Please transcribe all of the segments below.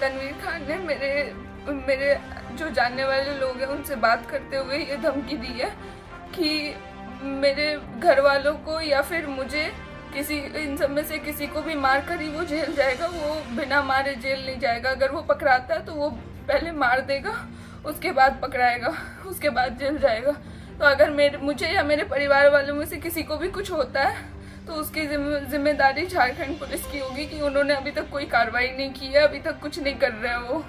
तनवीर खान ने मेरे जो जानने वाले लोग हैं उनसे बात करते हुए ये धमकी दी है कि मेरे घर वालों को या फिर मुझे इन सब में से किसी को भी मार कर ही वो जेल जाएगा। वो बिना मारे जेल नहीं जाएगा। अगर वो पकड़ाता है तो वो पहले मार देगा, उसके बाद पकड़ाएगा, उसके बाद जेल जाएगा। तो अगर मुझे या मेरे परिवार वालों में से किसी को भी कुछ होता है तो उसकी जिम्मेदारी झारखंड पुलिस की होगी कि उन्होंने अभी तक कोई कार्रवाई नहीं की है, अभी तक कुछ नहीं कर रहे हैं वो।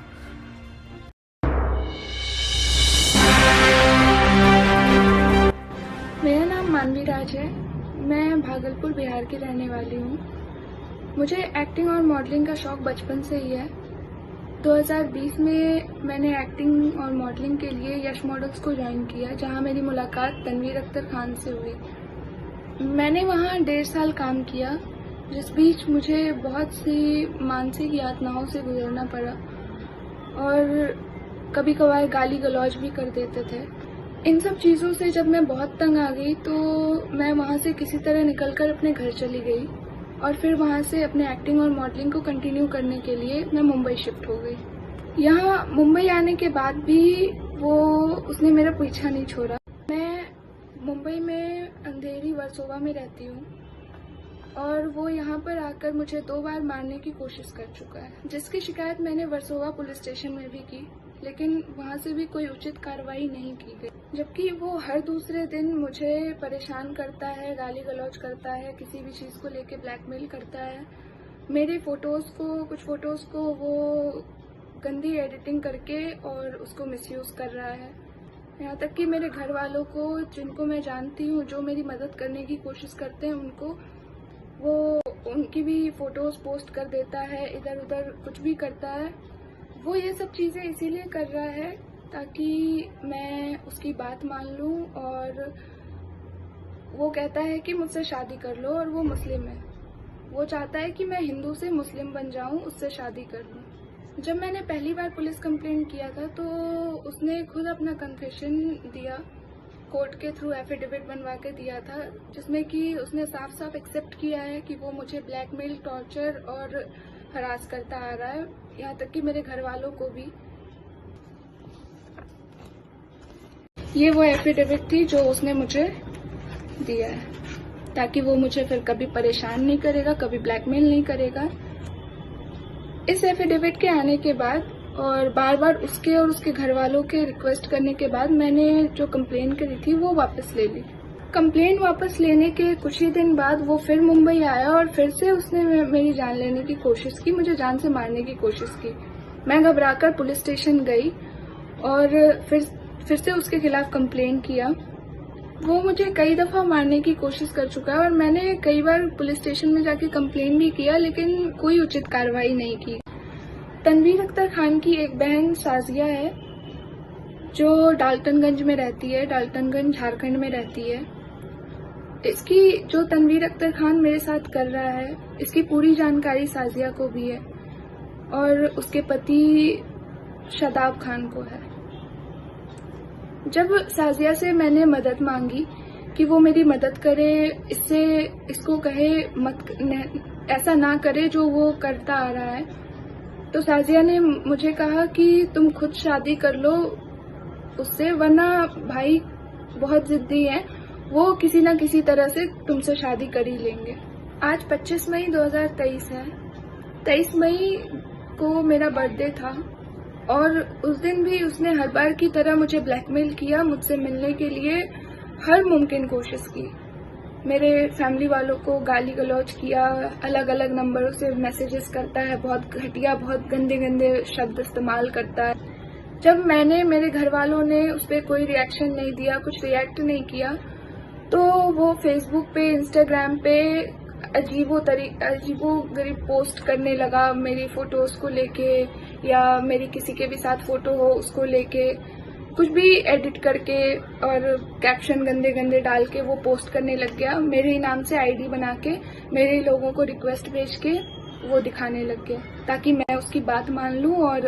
मेरा नाम मानवी राज है। मैं भागलपुर बिहार की रहने वाली हूँ। मुझे एक्टिंग और मॉडलिंग का शौक बचपन से ही है। 2020 में मैंने एक्टिंग और मॉडलिंग के लिए यश मॉडल्स को ज्वाइन किया, जहाँ मेरी मुलाकात तनवीर अख्तर खान से हुई। मैंने वहाँ 1.5 साल काम किया, जिस बीच मुझे बहुत सी मानसिक यातनाओं से गुजरना पड़ा और कभी कभार गाली गलौज भी कर देते थे। इन सब चीज़ों से जब मैं बहुत तंग आ गई तो मैं वहाँ से किसी तरह निकलकर अपने घर चली गई और फिर वहाँ से अपने एक्टिंग और मॉडलिंग को कंटिन्यू करने के लिए मैं मुंबई शिफ्ट हो गई। यहाँ मुंबई आने के बाद भी उसने मेरा पीछा नहीं छोड़ा। मैं मुंबई में अंधेरी वर्सोवा में रहती हूँ और वो यहाँ पर आकर मुझे 2 बार मारने की कोशिश कर चुका है, जिसकी शिकायत मैंने वर्सोवा पुलिस स्टेशन में भी की, लेकिन वहाँ से भी कोई उचित कार्रवाई नहीं की गई। जबकि वो हर दूसरे दिन मुझे परेशान करता है, गाली गलौज करता है, किसी भी चीज़ को लेके ब्लैकमेल करता है। मेरे कुछ फ़ोटोज़ को वो गंदी एडिटिंग करके और उसको मिसयूज़ कर रहा है। यहाँ तक कि मेरे घर वालों को, जिनको मैं जानती हूँ, जो मेरी मदद करने की कोशिश करते हैं, उनकी भी फ़ोटोज़ पोस्ट कर देता है, इधर उधर कुछ भी करता है। वो ये सब चीज़ें इसीलिए कर रहा है ताकि मैं उसकी बात मान लूं, और वो कहता है कि मुझसे शादी कर लो, और वो मुस्लिम है। वो चाहता है कि मैं हिंदू से मुस्लिम बन जाऊं, उससे शादी कर लूं। जब मैंने पहली बार पुलिस कंप्लेंट किया था तो उसने खुद अपना कन्फेशन दिया, कोर्ट के थ्रू एफिडेविट बनवा के दिया था, जिसमें कि उसने साफ साफ एक्सेप्ट किया है कि वो मुझे ब्लैकमेल, टॉर्चर और हरास करता आ रहा है, यहाँ तक कि मेरे घर वालों को भी। ये वो एफिडेविट थी जो उसने मुझे दिया है ताकि वो मुझे फिर कभी परेशान नहीं करेगा, कभी ब्लैकमेल नहीं करेगा। इस एफिडेविट के आने के बाद और बार बार उसके और उसके घर वालों के रिक्वेस्ट करने के बाद मैंने जो कंप्लेन करी थी वो वापस ले ली। कंप्लेन वापस लेने के कुछ ही दिन बाद वो फिर मुंबई आया और फिर से उसने मेरी जान लेने की कोशिश की, मुझे जान से मारने की कोशिश की। मैं घबराकर पुलिस स्टेशन गई और फिर से उसके खिलाफ कंप्लेन किया। वो मुझे कई दफ़ा मारने की कोशिश कर चुका है और मैंने कई बार पुलिस स्टेशन में जाके कंप्लेन भी किया, लेकिन कोई उचित कार्रवाई नहीं की। तनवीर अख्तर खान की एक बहन साजिया है जो डाल्टनगंज में रहती है, डाल्टनगंज झारखंड में रहती है। इसकी जो तनवीर अख्तर खान मेरे साथ कर रहा है, इसकी पूरी जानकारी साजिया को भी है और उसके पति शादाब खान को है। जब साजिया से मैंने मदद मांगी कि वो मेरी मदद करे, इसको कहे ऐसा ना करे जो वो करता आ रहा है, तो साजिया ने मुझे कहा कि तुम खुद शादी कर लो उससे, वरना भाई बहुत जिद्दी है, वो किसी न किसी तरह से तुमसे शादी कर ही लेंगे। आज 25 मई 2023 है। 23 मई को मेरा बर्थडे था और उस दिन भी उसने हर बार की तरह मुझे ब्लैकमेल किया, मुझसे मिलने के लिए हर मुमकिन कोशिश की। मेरे फैमिली वालों को गाली गलौज किया, अलग अलग नंबरों से मैसेजेस करता है, बहुत घटिया, बहुत गंदे गंदे शब्द इस्तेमाल करता है। जब मेरे घर वालों ने उस पर कोई रिएक्शन नहीं दिया, कुछ रिएक्ट नहीं किया, तो वो फेसबुक पे, इंस्टाग्राम पे अजीबो-गरीब पोस्ट करने लगा मेरी फोटोज को लेके, या मेरी किसी के भी साथ फोटो हो उसको लेके कुछ भी एडिट करके और कैप्शन गंदे गंदे डाल के वो पोस्ट करने लग गया। मेरे ही नाम से आईडी बना के मेरे लोगों को रिक्वेस्ट भेज के वो दिखाने लग गया ताकि मैं उसकी बात मान लूं और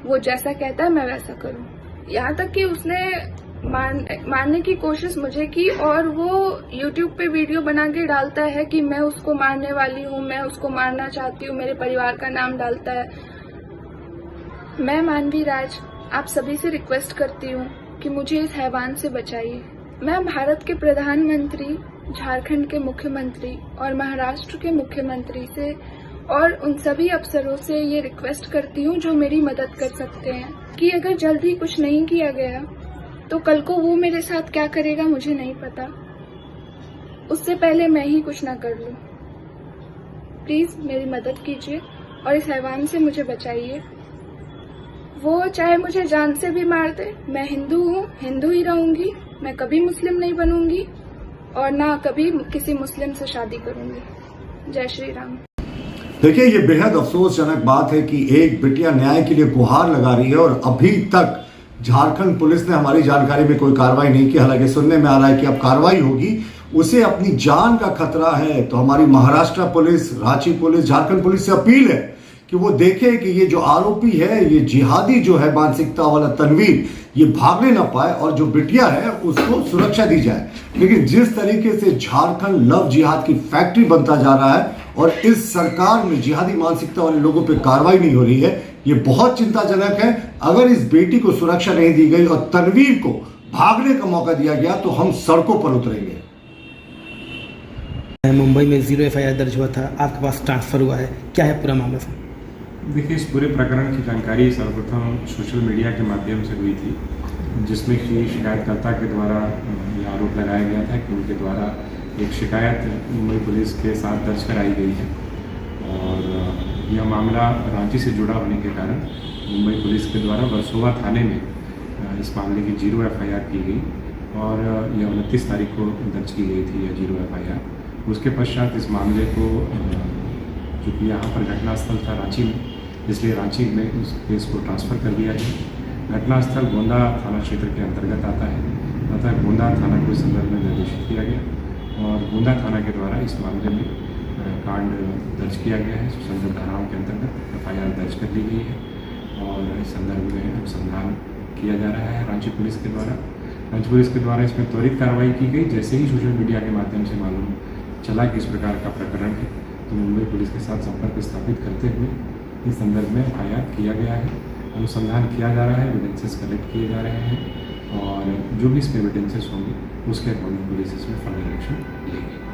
वो जैसा कहता है मैं वैसा करूं। यहाँ तक कि उसने मारने की कोशिश मुझे की और वो YouTube पे वीडियो बना के डालता है कि मैं उसको मारने वाली हूँ, मैं उसको मारना चाहती हूँ, मेरे परिवार का नाम डालता है। मैं मानवी राज आप सभी से रिक्वेस्ट करती हूँ कि मुझे इस हैवान से बचाइए। मैं भारत के प्रधानमंत्री, झारखंड के मुख्यमंत्री और महाराष्ट्र के मुख्यमंत्री से और उन सभी अफसरों से ये रिक्वेस्ट करती हूँ जो मेरी मदद कर सकते हैं कि अगर जल्द ही कुछ नहीं किया गया तो कल को वो मेरे साथ क्या करेगा मुझे नहीं पता। उससे पहले मैं ही कुछ ना कर लूं। प्लीज मेरी मदद कीजिए और इस हैवान से मुझे बचाइए। वो चाहे मुझे जान से भी मार दे, मैं हिंदू हूँ, हिंदू ही रहूंगी। मैं कभी मुस्लिम नहीं बनूंगी और ना कभी किसी मुस्लिम से शादी करूंगी। जय श्री राम। देखिए, ये बेहद अफसोसजनक बात है कि एक बिटिया न्याय के लिए गुहार लगा रही है और अभी तक झारखंड पुलिस ने हमारी जानकारी में कोई कार्रवाई नहीं की। हालांकि सुनने में आ रहा है कि अब कार्रवाई होगी। उसे अपनी जान का खतरा है, तो हमारी Maharashtra police, Ranchi police, Jharkhand police से अपील है कि वो देखे कि ये जो आरोपी है, ये जिहादी जो है मानसिकता वाला तनवीर, ये भागने ना पाए और जो बिटिया है उसको सुरक्षा दी जाए। लेकिन जिस तरीके से झारखंड लव जिहाद की फैक्ट्री बनता जा रहा है और इस सरकार में जिहादी मानसिकता वाले लोगों पे कार्रवाई नहीं हो रही है, ये बहुत चिंताजनक है। अगर इस बेटी को सुरक्षा नहीं दी गई और तनवीर को भागने का मौका दिया गया तो हम सड़कों पर उतरेंगे। मुंबई में 0 FIR दर्ज हुआ था, आपके पास ट्रांसफर हुआ है, क्या है पूरा मामला सर? देखिए, इस पूरे प्रकरण की जानकारी सर्वप्रथम सोशल मीडिया के माध्यम से हुई थी, जिसमें कि शिकायतकर्ता के द्वारा यह आरोप लगाया गया था कि उनके द्वारा एक शिकायत मुंबई पुलिस के साथ दर्ज कराई गई है और यह मामला रांची से जुड़ा होने के कारण मुंबई पुलिस के द्वारा वर्सोवा थाने में इस मामले की 0 FIR की गई और यह 29 तारीख को दर्ज की गई थी यह 0 FIR। उसके पश्चात इस मामले को, चूँकि यहाँ पर घटनास्थल था रांची में, इसलिए रांची में उस केस को ट्रांसफ़र कर दिया गया। घटनास्थल गोंदा थाना क्षेत्र के अंतर्गत आता है, अतः गोंदा थाना को इस संदर्भ में निर्देशित किया गया और गोंदा थाना के द्वारा इस मामले में कांड दर्ज किया गया है। संदर्भ धाराओं के अंतर्गत FIR दर्ज कर ली गई है और इस संदर्भ में अनुसंधान किया जा रहा है रांची पुलिस के द्वारा। रांची पुलिस के द्वारा इसमें त्वरित कार्रवाई की गई। जैसे ही सोशल मीडिया के माध्यम से मालूम चला कि इस प्रकार का प्रकरण है, तो मुंबई पुलिस के साथ संपर्क स्थापित करते हुए इस संदर्भ में FIR किया गया है। अनुसंधान किया जा रहा है, एविडेंसेस कलेक्ट किए जा रहे हैं और जो भी इसमें एविडेंसेस होंगे उसके अकॉर्डिंग पुलिस इसमें फर्दर एक्शन लेगी।